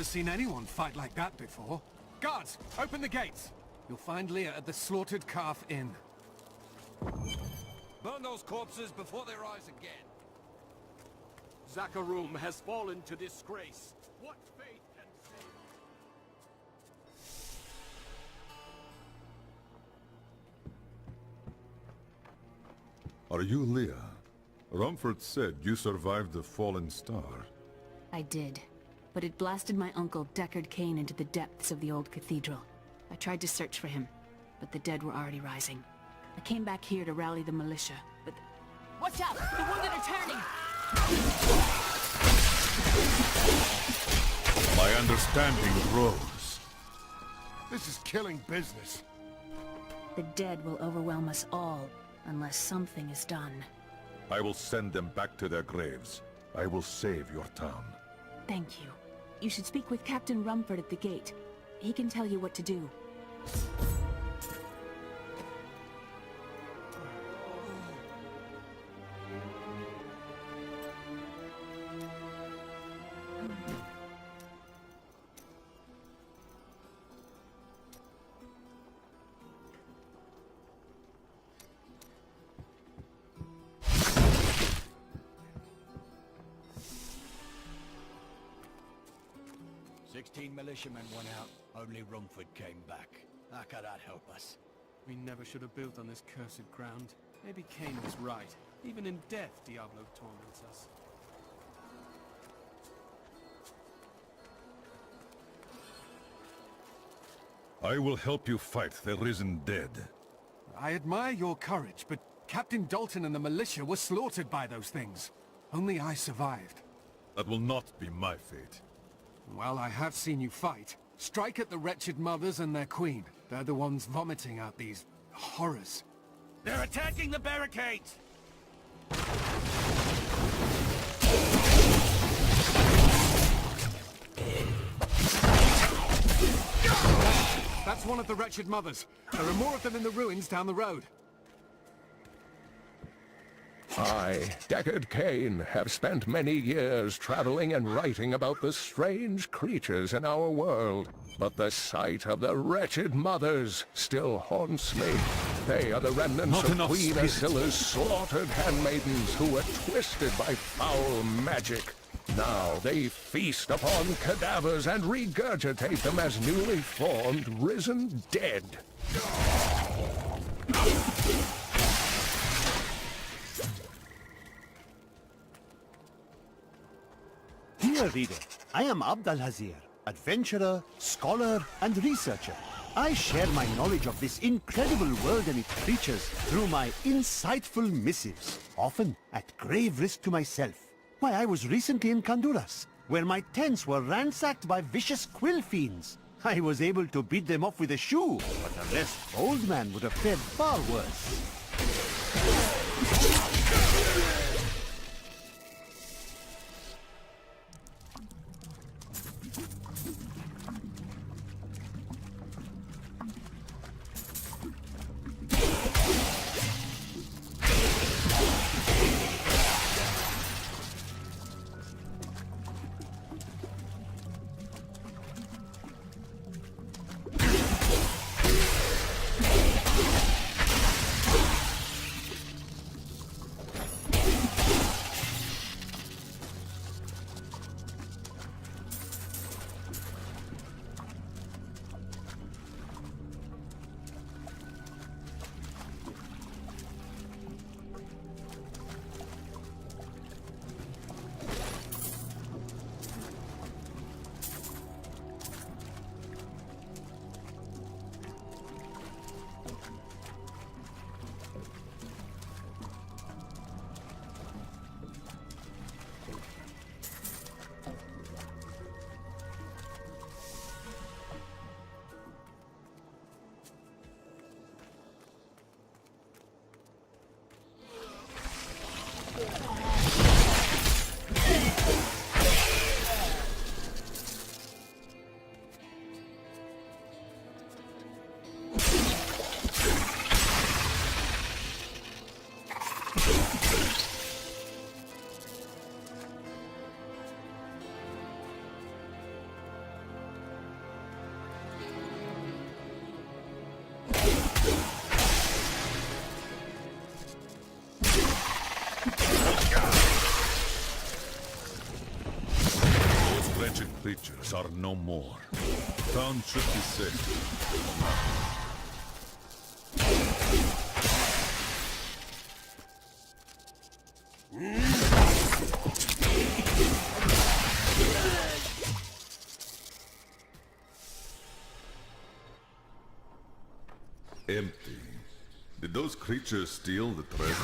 never seen anyone fight like that before. Guards, open the gates. You'll find Leah at the Slaughtered Calf Inn. Burn those corpses before they rise again. Zakharum has fallen to disgrace. What fate can save? Are you Leah? Rumford said you survived the fallen star. I did, but it blasted my uncle Deckard Cain into the depths of the old cathedral. I tried to search for him, but the dead were already rising. I came back here to rally the militia, but... Watch out! The wounded are turning! My understanding grows. This is killing business. The dead will overwhelm us all, unless something is done. I will send them back to their graves. I will save your town. Thank you. You should speak with Captain Rumford at the gate. He can tell you what to do. Militiamen went out, only Rumford came back. How can that help us? We never should have built on this cursed ground. Maybe Cain was right. Even in death, Diablo torments us. I will help you fight the risen dead. I admire your courage, but Captain Dalton and the militia were slaughtered by those things. Only I survived. That will not be my fate. Well, I have seen you fight. Strike at the wretched mothers and their queen. They're the ones vomiting out these horrors. They're attacking the barricades! That's one of the wretched mothers. There are more of them in the ruins down the road. I, Deckard Cain, have spent many years traveling and writing about the strange creatures in our world. But the sight of the wretched mothers still haunts me. They are the remnants of Queen Asilla's slaughtered handmaidens who were twisted by foul magic. Now they feast upon cadavers and regurgitate them as newly formed, risen dead. Dear reader, I am Abd al-Hazir, adventurer, scholar, and researcher. I share my knowledge of this incredible world and its creatures through my insightful missives, often at grave risk to myself. Why, I was recently in Kanduras, where my tents were ransacked by vicious quill fiends. I was able to beat them off with a shoe, but a less bold man would have fared far worse. creatures are no more. Town should be safe. Empty. Did those creatures steal the treasure?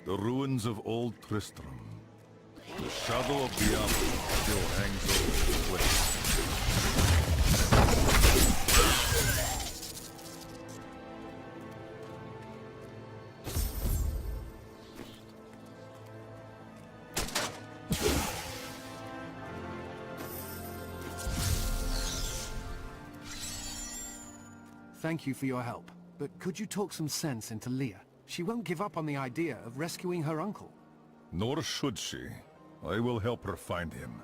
The ruins of old Tristram. The shadow of Diablo still hangs over the place. Thank you for your help, but could you talk some sense into Leah? She won't give up on the idea of rescuing her uncle. Nor should she. I will help her find him.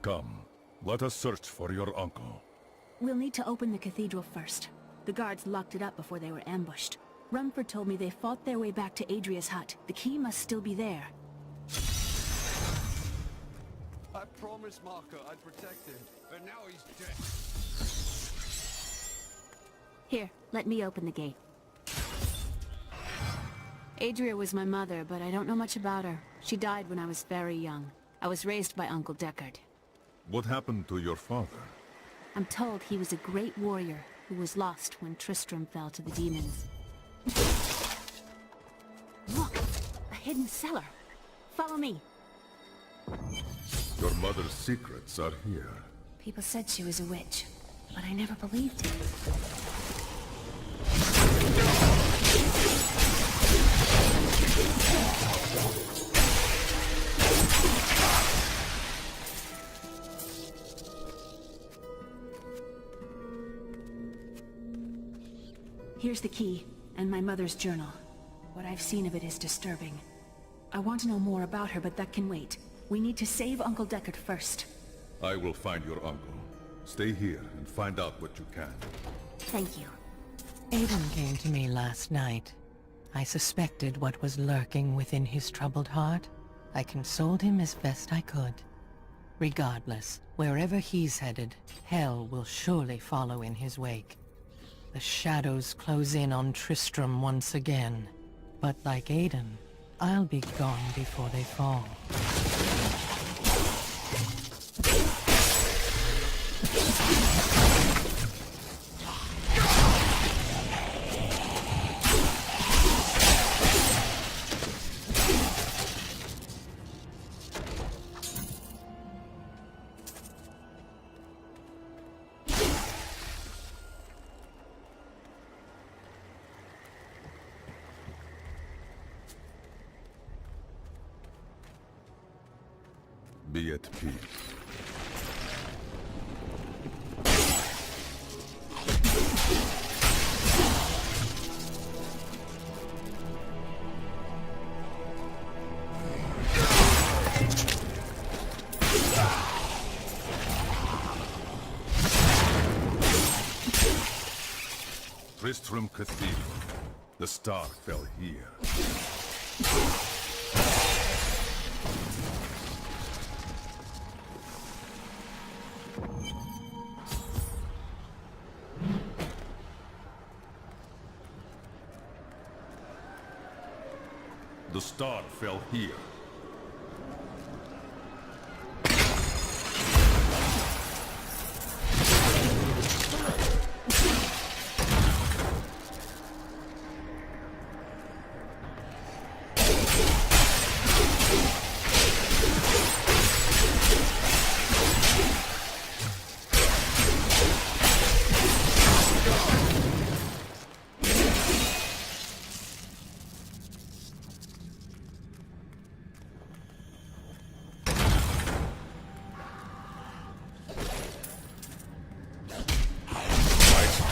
Come, let us search for your uncle. We'll need to open the cathedral first. The guards locked it up before they were ambushed. Rumford told me they fought their way back to Adria's hut. The key must still be there. I promised Marco I'd protect him, but now he's dead. Here, let me open the gate. Adria was my mother, but I don't know much about her. She died when I was very young. I was raised by Uncle Deckard. What happened to your father? I'm told he was a great warrior who was lost when Tristram fell to the demons. Look! A hidden cellar! Follow me! Your mother's secrets are here. People said she was a witch, but I never believed it. Here's the key, and my mother's journal. What I've seen of it is disturbing. I want to know more about her, but that can wait. We need to save Uncle Deckard first. I will find your uncle. Stay here and find out what you can. Thank you. Aiden came to me last night. I suspected what was lurking within his troubled heart. I consoled him as best I could. Regardless, wherever he's headed, hell will surely follow in his wake. The shadows close in on Tristram once again. But like Aiden, I'll be gone before they fall. Be at peace. Tristram Cathedral. The star fell here. The star fell here.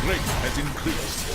Strength has increased.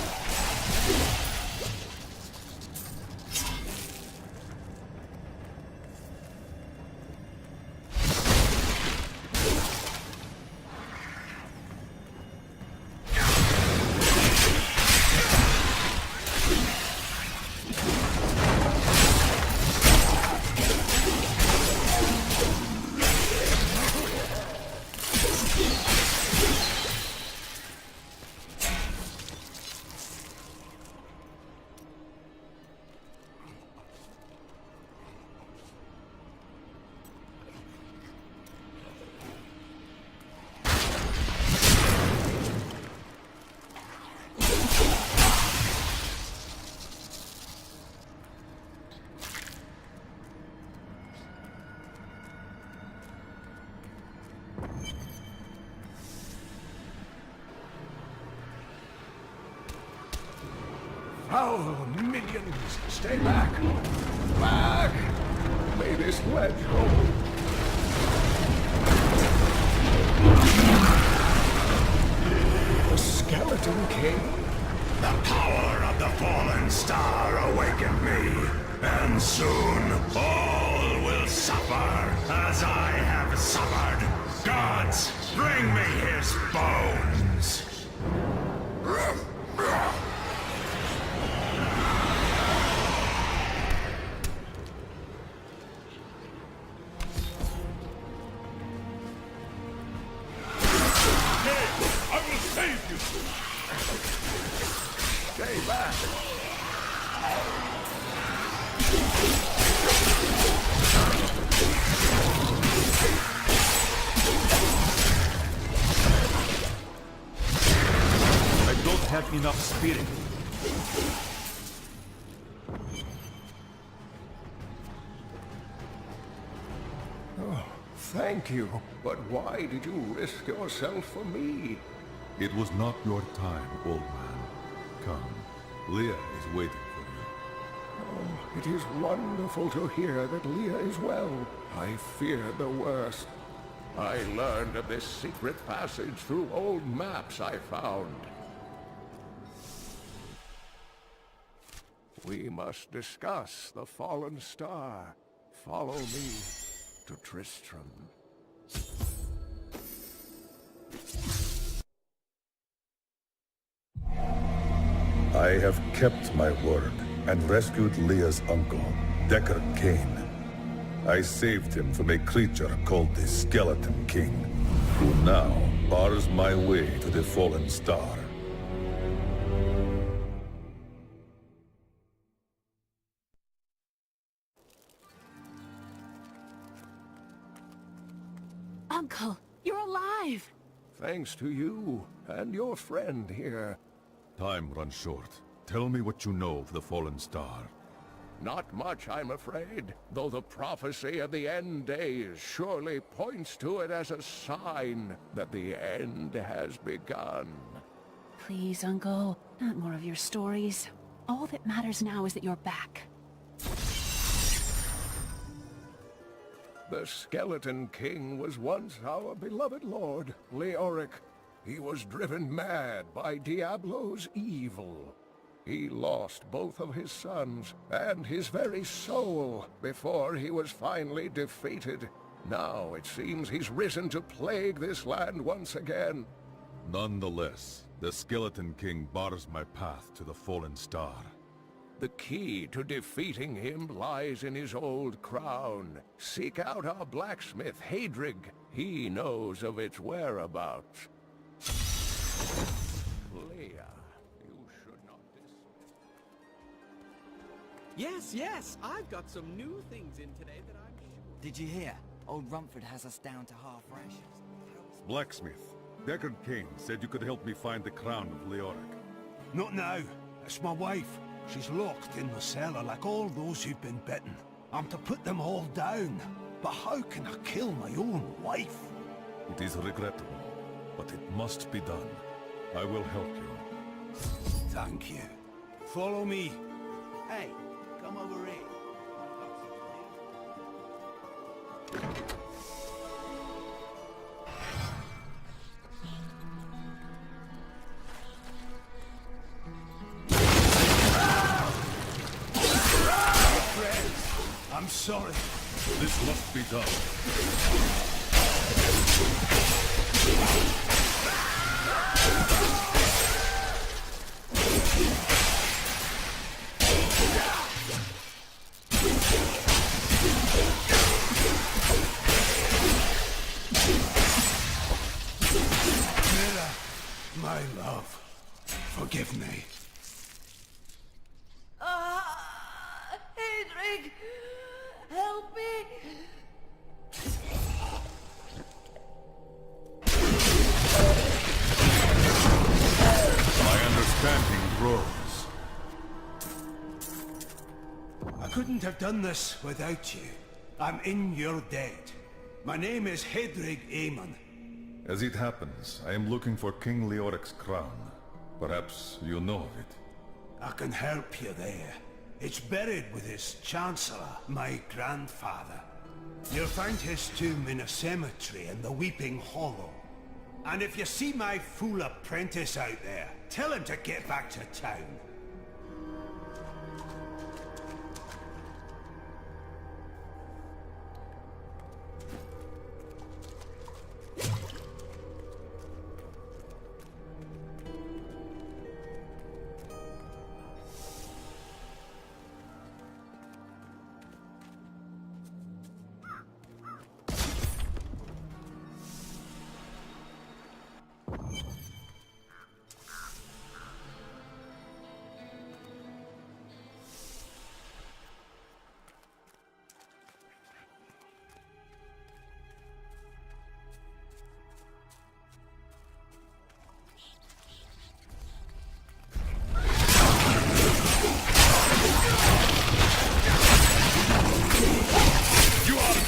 Foul minions! Stay back! Back! May this ledge hold. The Skeleton King? The power of the fallen star awakened me, and soon all will suffer as I have suffered. Gods, bring me his bones! I will save you! Stay back! I don't have enough spirit. Thank you, but why did you risk yourself for me? It was not your time, old man. Come, Leah is waiting for you. Oh, it is wonderful to hear that Leah is well. I feared the worst. I learned of this secret passage through old maps I found. We must discuss the fallen star. Follow me to Tristram. I have kept my word and rescued Leah's uncle, Deckard Cain. I saved him from a creature called the Skeleton King, who now bars my way to the fallen star. Uncle, you're alive! Thanks to you and your friend here. Time runs short. Tell me what you know of the fallen star. Not much, I'm afraid, though the prophecy of the end days surely points to it as a sign that the end has begun. Please, Uncle, not more of your stories. All that matters now is that you're back. The Skeleton King was once our beloved lord, Leoric. He was driven mad by Diablo's evil. He lost both of his sons and his very soul before he was finally defeated. Now it seems he's risen to plague this land once again. Nonetheless, the Skeleton King bars my path to the fallen star. The key to defeating him lies in his old crown. Seek out our blacksmith, Hadrig. He knows of its whereabouts. Leah, you should not Yes, I've got some new things in today that I'm sure... Did you hear? Old Rumford has us down to half rations. Blacksmith, Deckard Cain said you could help me find the crown of Leoric. Not now. It's my wife. She's locked in the cellar like all those who've been bitten. I'm to put them all down. But how can I kill my own wife? It is regrettable, but it must be done. I will help you. Thank you. Follow me. Hey, come over here. I'm sorry. This must be done. Mira, my love, forgive me. Hedrig! Help me! My understanding grows. I couldn't have done this without you. I'm in your debt. My name is Hedrig Aemon. As it happens, I am looking for King Leoric's crown. Perhaps you know of it. I can help you there. It's buried with his Chancellor, my grandfather. You'll find his tomb in a cemetery in the Weeping Hollow. And if you see my fool apprentice out there, tell him to get back to town.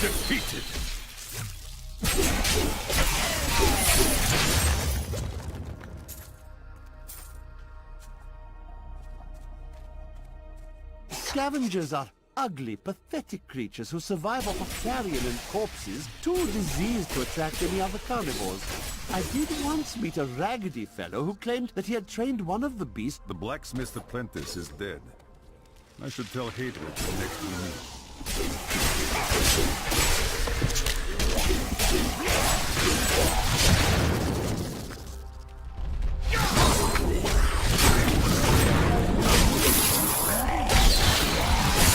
Defeated! Scavengers are ugly, pathetic creatures who survive off of carrion and corpses, too diseased to attract any other carnivores. I did once meet a raggedy fellow who claimed that he had trained one of the beasts. The blacksmith's apprentice is dead. I should tell Hadrian the next we meet.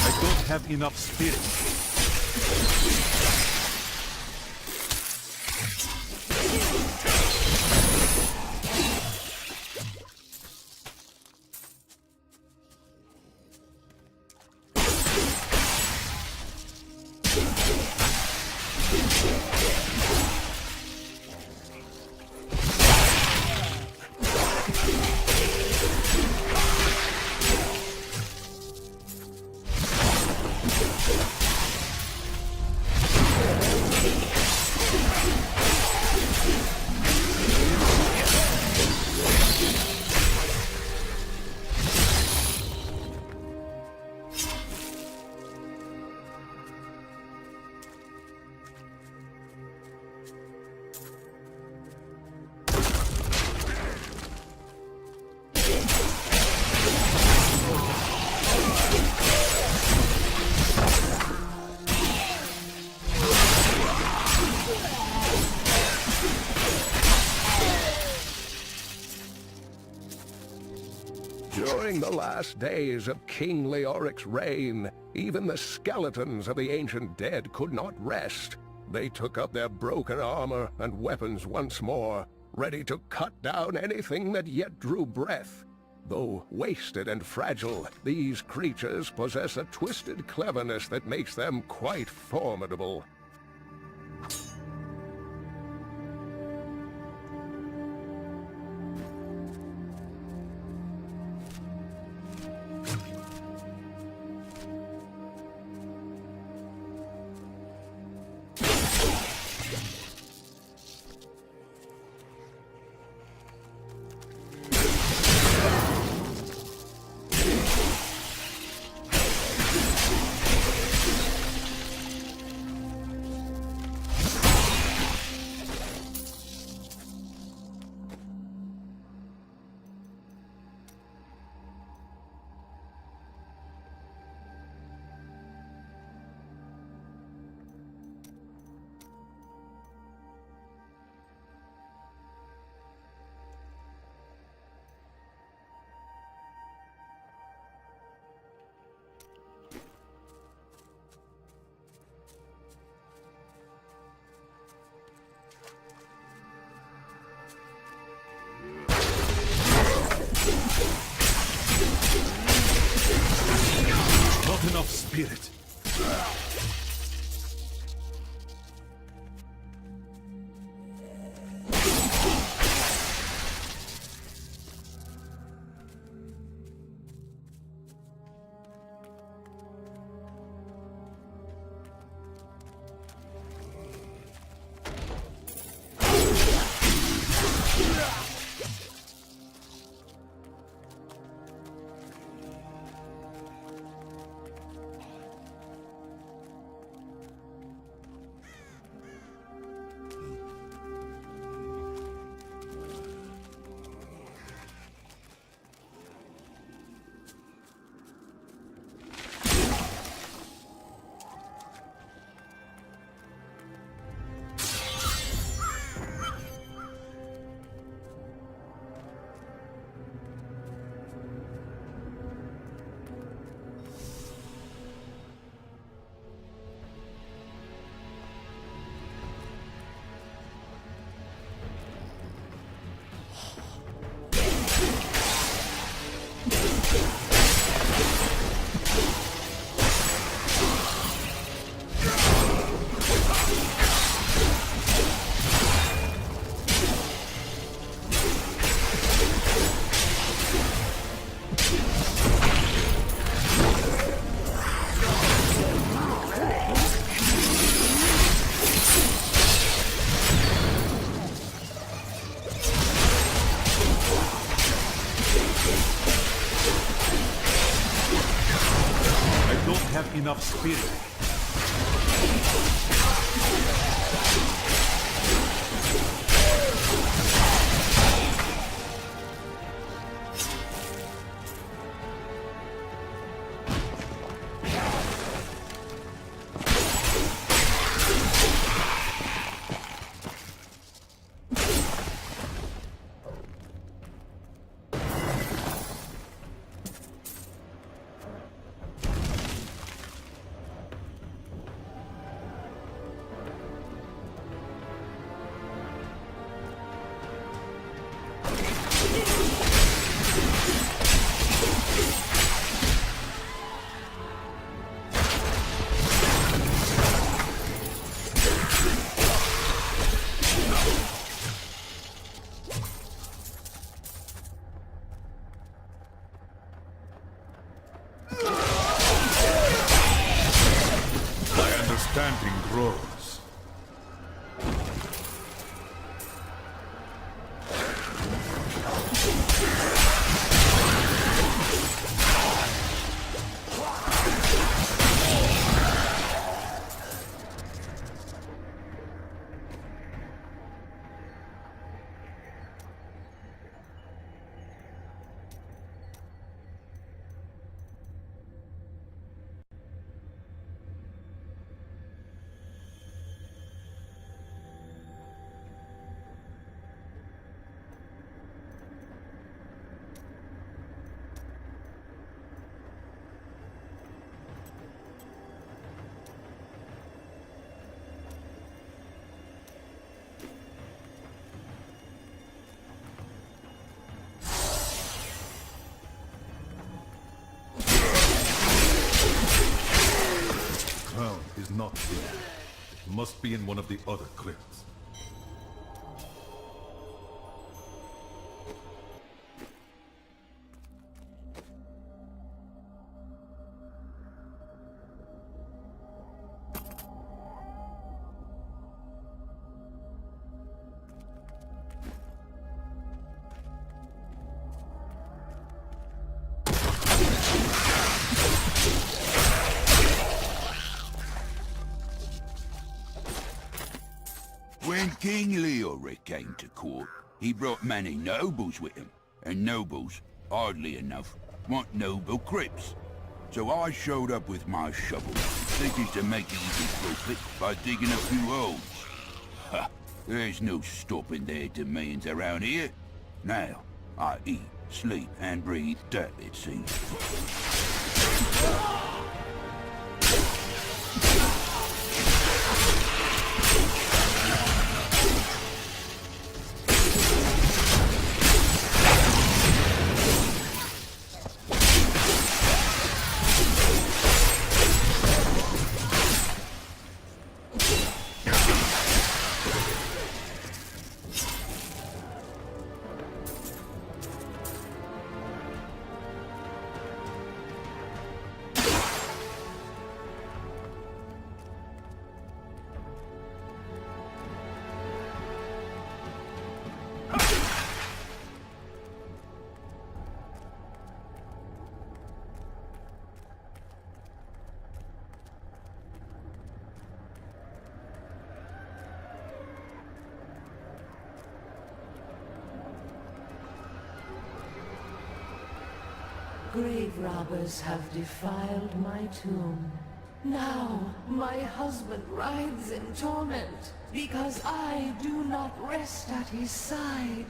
I don't have enough spirit. During the last days of King Leoric's reign, even the skeletons of the ancient dead could not rest. They took up their broken armor and weapons once more, ready to cut down anything that yet drew breath. Though wasted and fragile, these creatures possess a twisted cleverness that makes them quite formidable. Not enough spirit. Enough spirit. Understanding grows. not here. It must be in one of the other crypts. When King Leoric came to court, he brought many nobles with him, and nobles, oddly enough, want noble crypts. So I showed up with my shovel, thinking to make it even profit by digging a few holes. Ha! There's no stopping their demands around here. Now, I eat, sleep, and breathe dirt, it seems. Grave robbers have defiled my tomb. Now my husband writhes in torment because I do not rest at his side.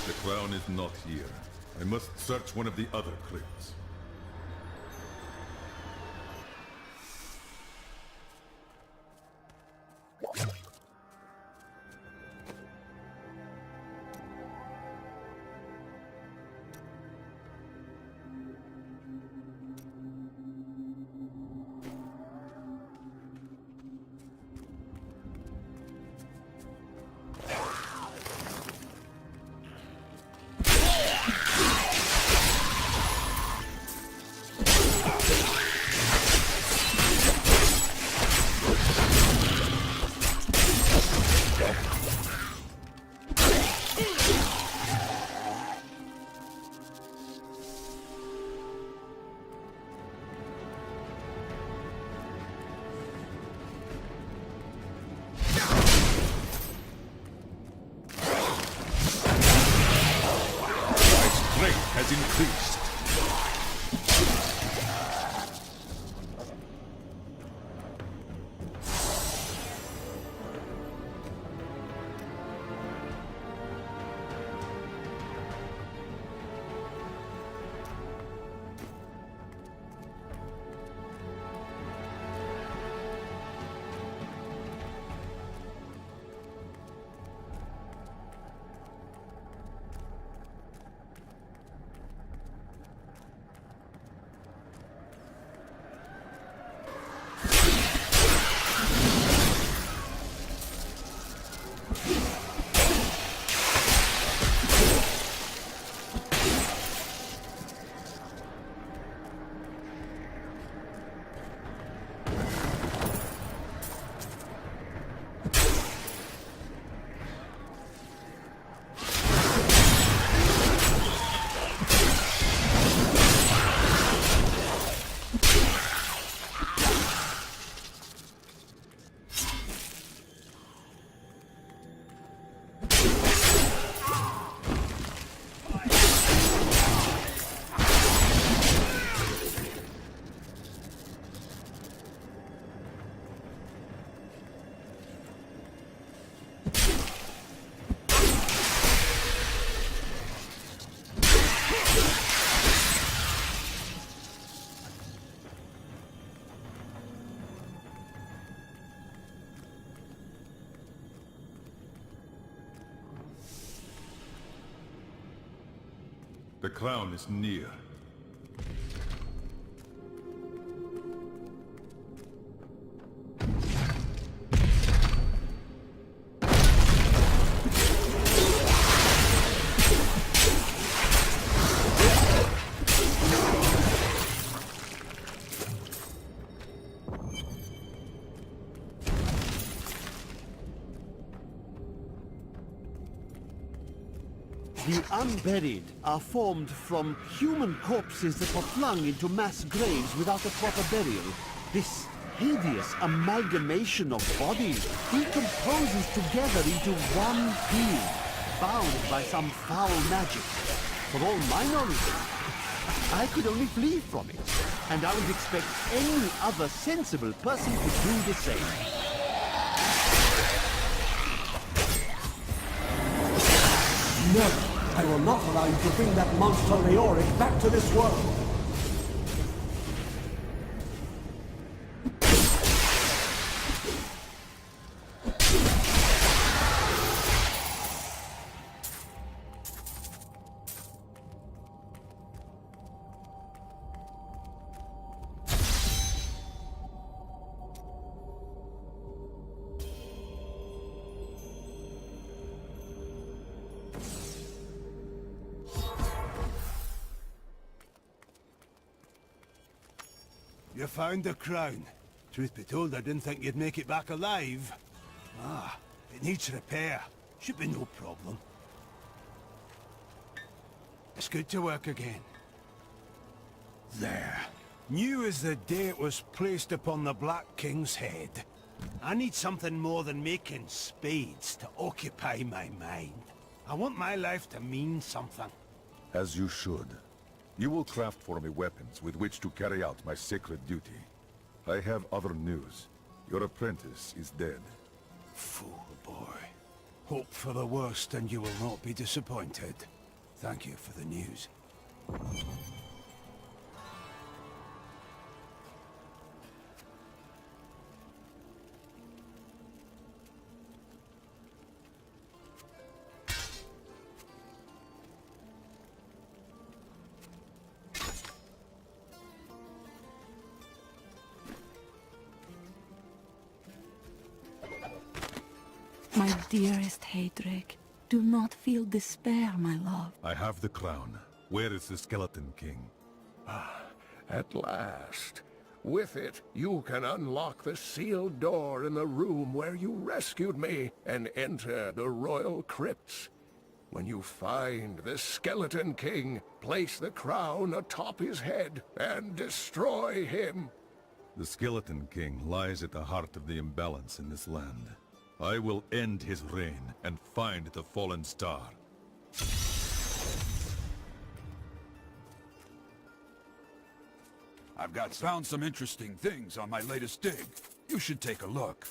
The crown is not here. I must search one of the other crypts. Has increased. The crown is near. The unburied are formed from human corpses that were flung into mass graves without a proper burial. This hideous amalgamation of bodies decomposes together into one being, bound by some foul magic. For all my knowledge, I could only flee from it, and I would expect any other sensible person to do the same. No! I will not allow you to bring that monster Leoric back to this world! You found the crown. Truth be told, I didn't think you'd make it back alive. Ah, it needs repair. Should be no problem. It's good to work again. There. New as the day it was placed upon the Black King's head. I need something more than making spades to occupy my mind. I want my life to mean something. As you should. You will craft for me weapons with which to carry out my sacred duty. I have other news. Your apprentice is dead. Fool boy. Hope for the worst and you will not be disappointed. Thank you for the news. My dearest Heydrich, do not feel despair, my love. I have the crown. Where is the Skeleton King? At last. With it, you can unlock the sealed door in the room where you rescued me and enter the royal crypts. When you find the Skeleton King, place the crown atop his head and destroy him. The Skeleton King lies at the heart of the imbalance in this land. I will end his reign and find the fallen star. I've found some interesting things on my latest dig. You should take a look.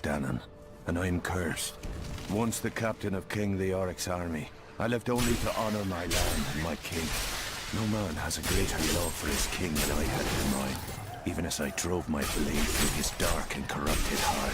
Danon, and I'm cursed. Once the captain of King Leoric's army, I left only to honor my land and my king. No man has a greater love for his king than I had for mine, even as I drove my blade through his dark and corrupted heart.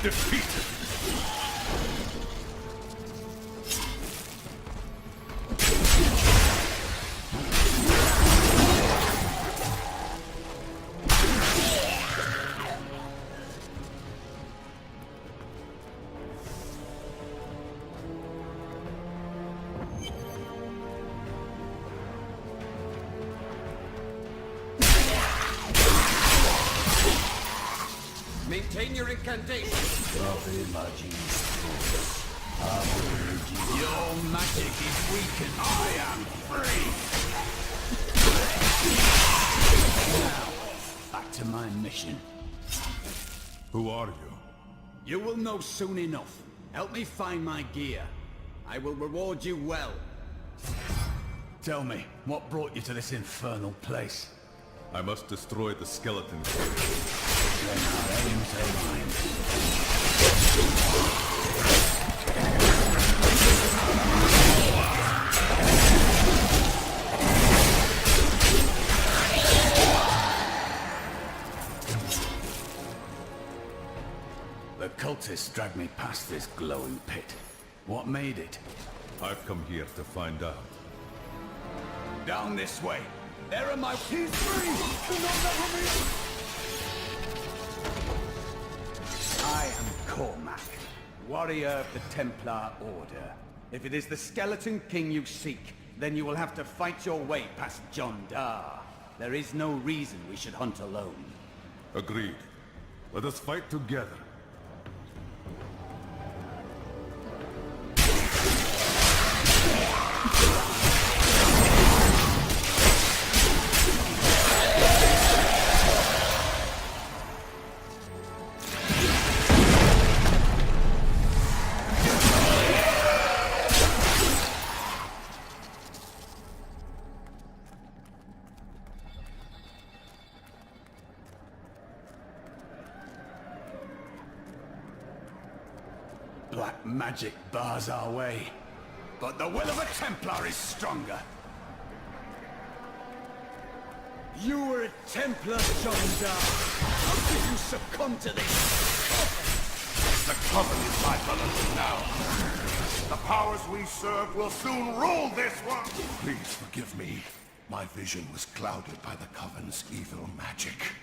Defeated! Maintain your incantation. Your magic is weakened. I am free. Now, back to my mission. Who are you? You will know soon enough. Help me find my gear. I will reward you well. Tell me, what brought you to this infernal place? I must destroy the skeleton. Then our aims align. The cultists dragged me past this glowing pit. What made it? I've come here to find out. Down this way. There are my... He's free! Do not let him in! I am Cormac, warrior of the Templar Order. If it is the Skeleton King you seek, then you will have to fight your way past John Dar. There is no reason we should hunt alone. Agreed. Let us fight together. Black magic bars our way, but the will of a Templar is stronger. You were a Templar, John Dar. How could you succumb to this? The Coven is my beloved now. The powers we serve will soon rule this world. Please forgive me. My vision was clouded by the Coven's evil magic.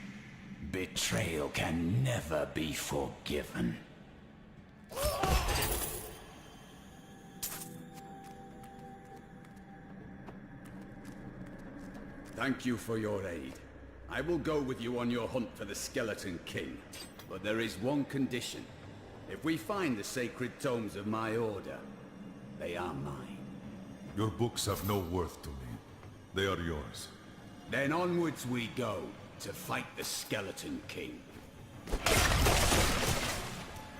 Betrayal can never be forgiven. Thank you for your aid. I will go with you on your hunt for the Skeleton King. But there is one condition. If we find the sacred tomes of my order, they are mine. Your books have no worth to me. They are yours. Then onwards we go, to fight the Skeleton King.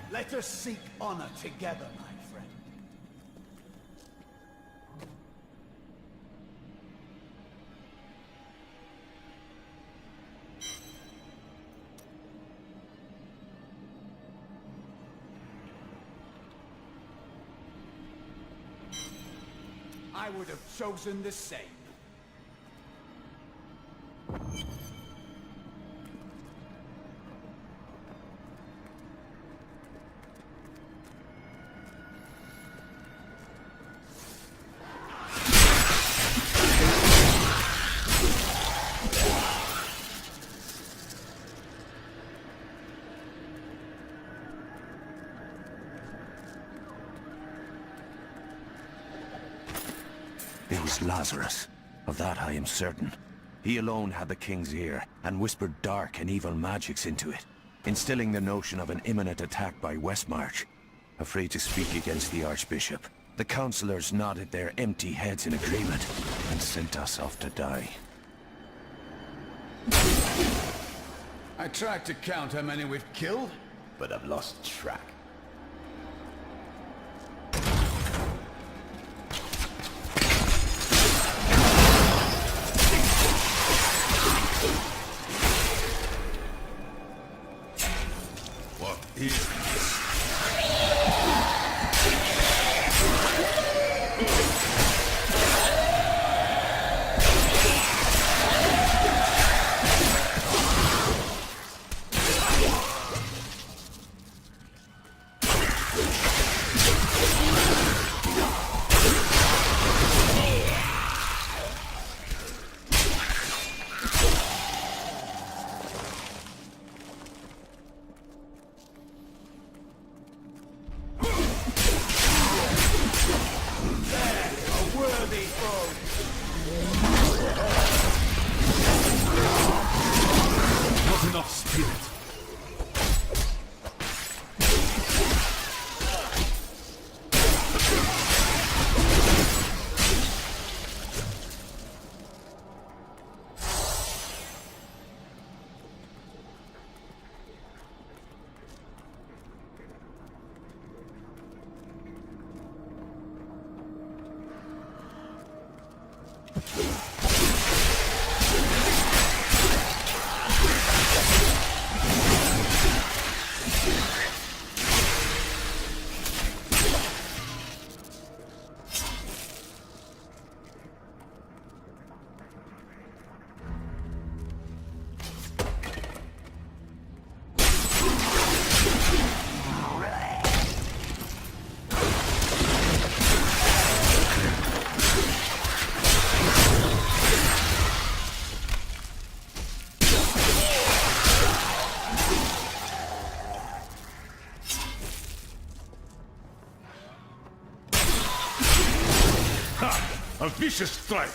Let us seek honor together, my friend. I would have chosen the same. It was Lazarus. Of that I am certain. He alone had the king's ear, and whispered dark and evil magics into it. instilling the notion of an imminent attack by Westmarch. Afraid to speak against the Archbishop, the councillors nodded their empty heads in agreement and sent us off to die. I tried to count how many we've killed, but I've lost track. What is this? A vicious strike!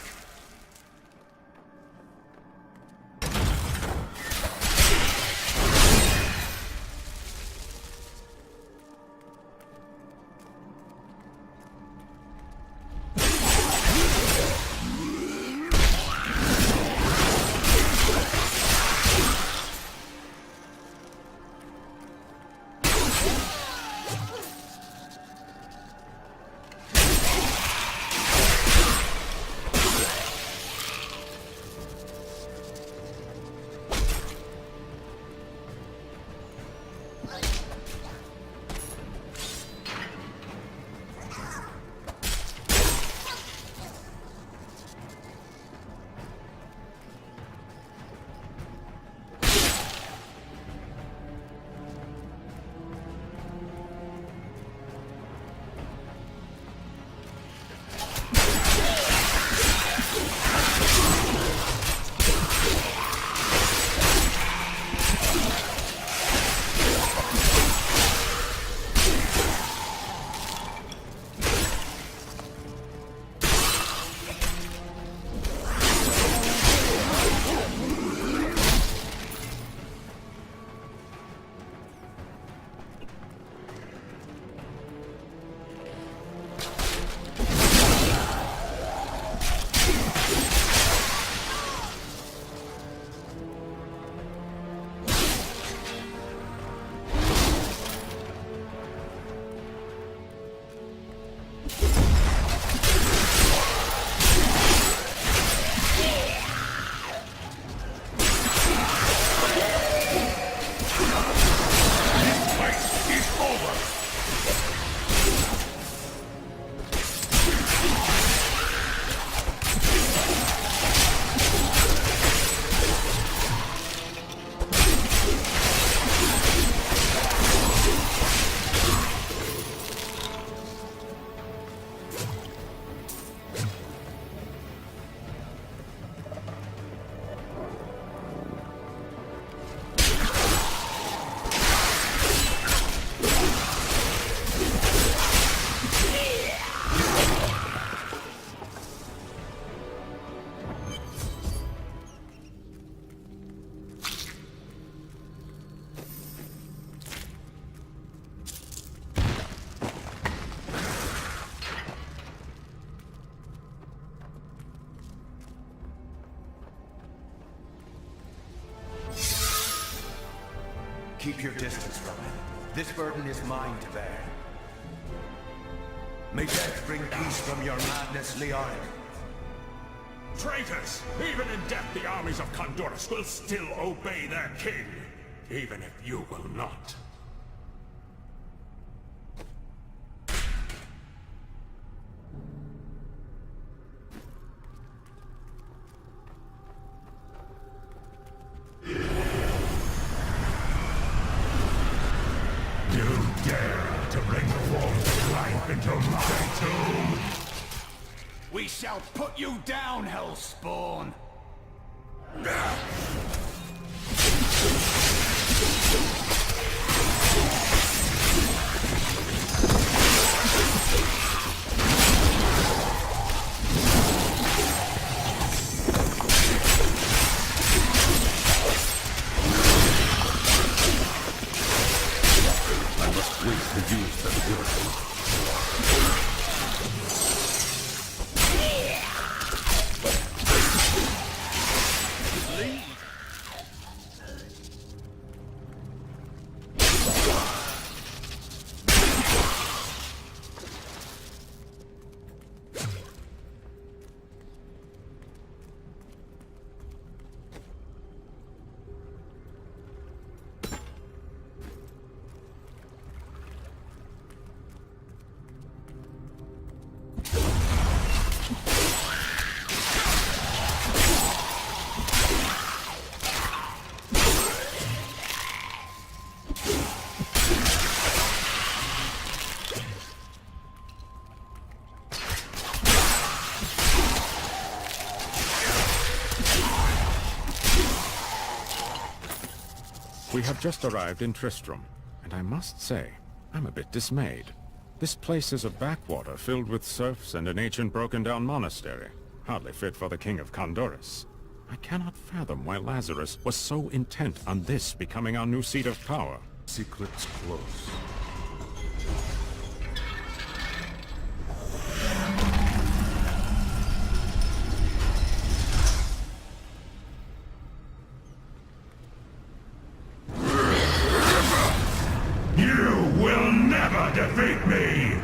Keep your distance from it. This burden is mine to bear. May death bring peace from your madness, Leoric. Traitors! Even in death, the armies of Condorus will still obey their king, even if you will not. You dare to bring forth life into my tomb? We shall put you down, Hellspawn! I must wait to use that ability. We have just arrived in Tristram, and I must say, I'm a bit dismayed. This place is a backwater filled with serfs and an ancient broken-down monastery, hardly fit for the King of Condorus. I cannot fathom why Lazarus was so intent on this becoming our new seat of power. Secrets close. You will never defeat me!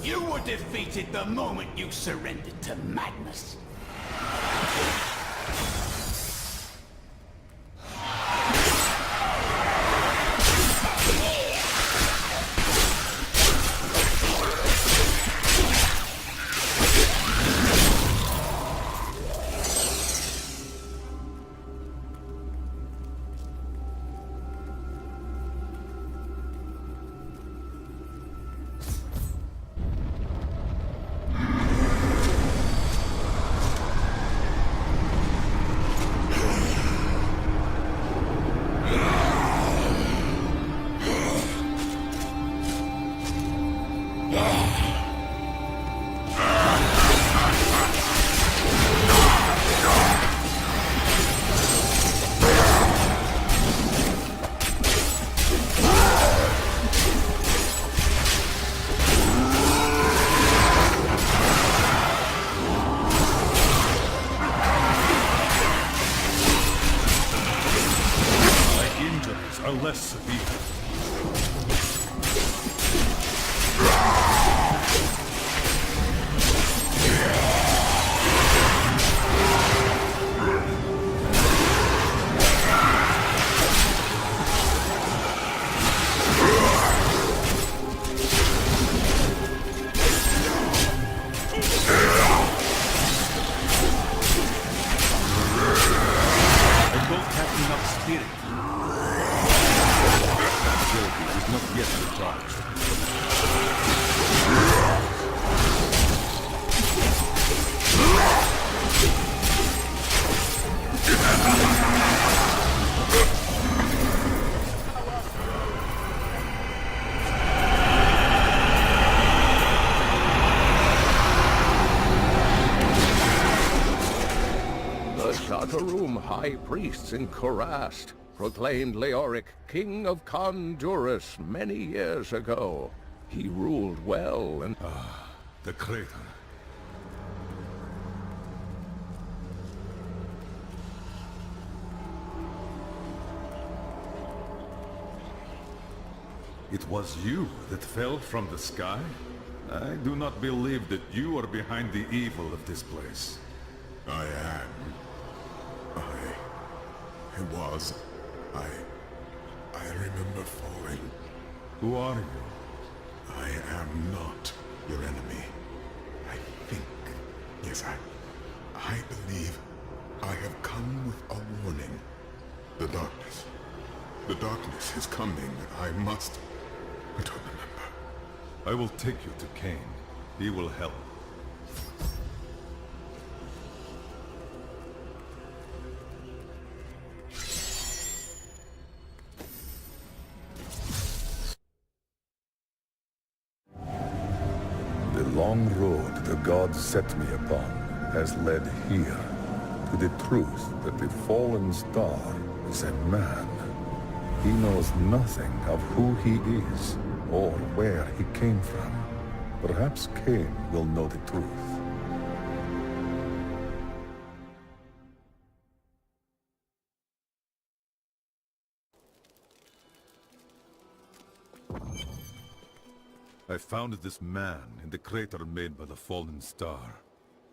You were defeated the moment you surrendered to madness. Are less severe. I don't have enough spirit. Is not yet recharged. The Shataroom high priests in Kurast proclaimed Leoric King of Condorus many years ago. He ruled well and... The crater. It was you that fell from the sky? I do not believe that you are behind the evil of this place. I am. I remember falling. Who are you? I am not your enemy. I think, yes, I believe I have come with a warning. The darkness is coming. I don't remember. I will take you to Cain. He will help. The long road the gods set me upon has led here, to the truth that the fallen star is a man. He knows nothing of who he is, or where he came from. Perhaps Cain will know the truth. I found this man in the crater made by the fallen star.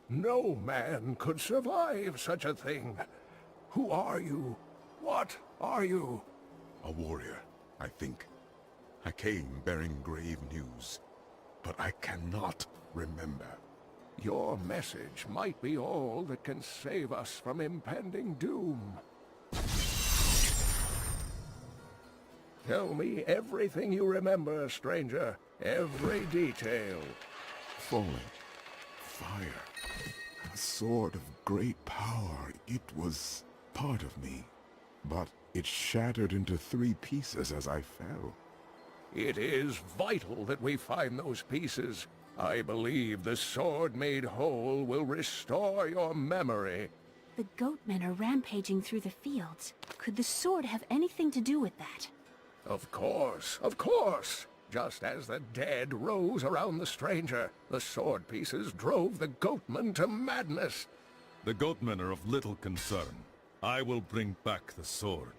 No man could survive such a thing. Who are you? What are you? A warrior, I think. I came bearing grave news, but I cannot remember. Your message might be all that can save us from impending doom. Tell me everything you remember, stranger. Every detail. Falling. Fire. A sword of great power. It was part of me, but it shattered into 3 pieces as I fell. It is vital that we find those pieces. I believe the sword made whole will restore your memory. The goatmen are rampaging through the fields. Could the sword have anything to do with that? Of course, of course. Just as the dead rose around the stranger, the sword pieces drove the goatmen to madness. The goatmen are of little concern. I will bring back the sword.